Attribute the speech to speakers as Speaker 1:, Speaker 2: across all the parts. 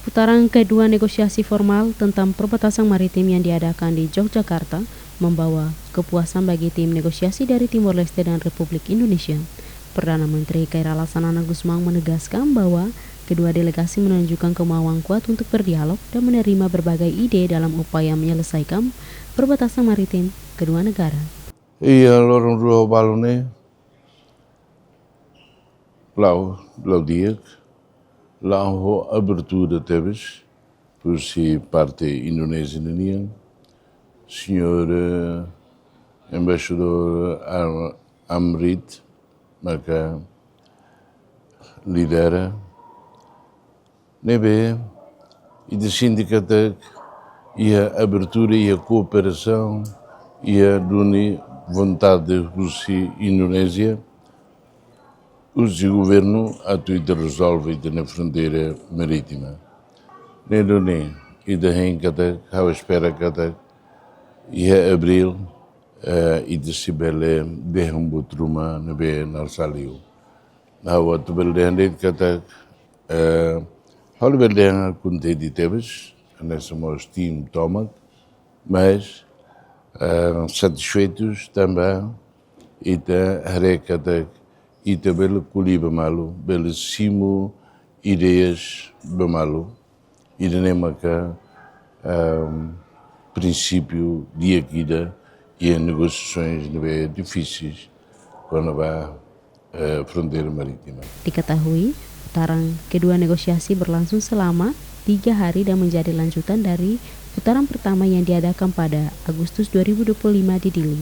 Speaker 1: Putaran kedua negosiasi formal tentang perbatasan maritim yang diadakan di Yogyakarta membawa kepuasan bagi tim negosiasi dari Timor Leste dan Republik Indonesia. Perdana Menteri Khairul Sanana Gusmang menegaskan bahwa kedua delegasi menunjukkan kemauan kuat untuk berdialog dan menerima berbagai ide dalam upaya menyelesaikan perbatasan maritim kedua negara.
Speaker 2: Iya, lorong dua balone, lau dia, lau abertura teves, por si parte Indonésia ninian, senhor embaixador Amrit, maka lidera, nebe, e de sindicato e a abertura e a cooperação e a vontade de Rússia e Indonésia, o governo atualmente resolve na fronteira marítima. Nedone e da Henkata, a espera Kata, e a abril e de Sibele, de Humbutruma, nebe Narsaliu. Na outra beleza Kata, hal beleza com de Tebes, nessa mos team Tomac, mas satisfeitos também e da Harekata e também colhi bamalu, belíssimo ideias bamalu e da nemaca princípio de aquida e as negociações difíceis quando vai a fronteira marítima.
Speaker 1: Diketahui, putaran kedua negosiasi berlangsung selama 3 hari dan menjadi lanjutan dari putaran pertama yang diadakan pada Agustus 2025 di Dili.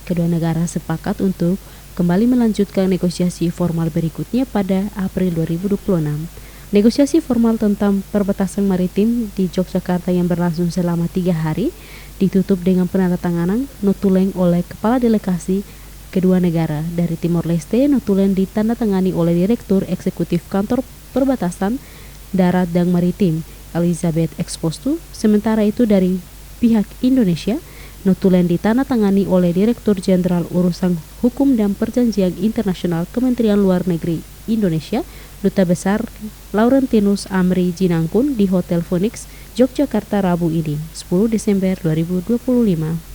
Speaker 1: Kedua negara sepakat untuk kembali melanjutkan negosiasi formal berikutnya pada April 2026. Negosiasi formal tentang perbatasan maritim di Yogyakarta yang berlangsung selama 3 hari ditutup dengan penandatanganan notulen oleh Kepala Delegasi kedua negara dari Timor Leste. Notulen ditandatangani oleh Direktur Eksekutif Kantor Perbatasan Darat dan Maritim Elizabeth Expostu. Sementara itu dari pihak Indonesia, notulen ditandatangani oleh Direktur Jenderal Urusan Hukum dan Perjanjian Internasional Kementerian Luar Negeri Indonesia, Duta Besar Laurentinus Amri Jinangkun di Hotel Phoenix, Yogyakarta Rabu ini, 10 Desember 2025.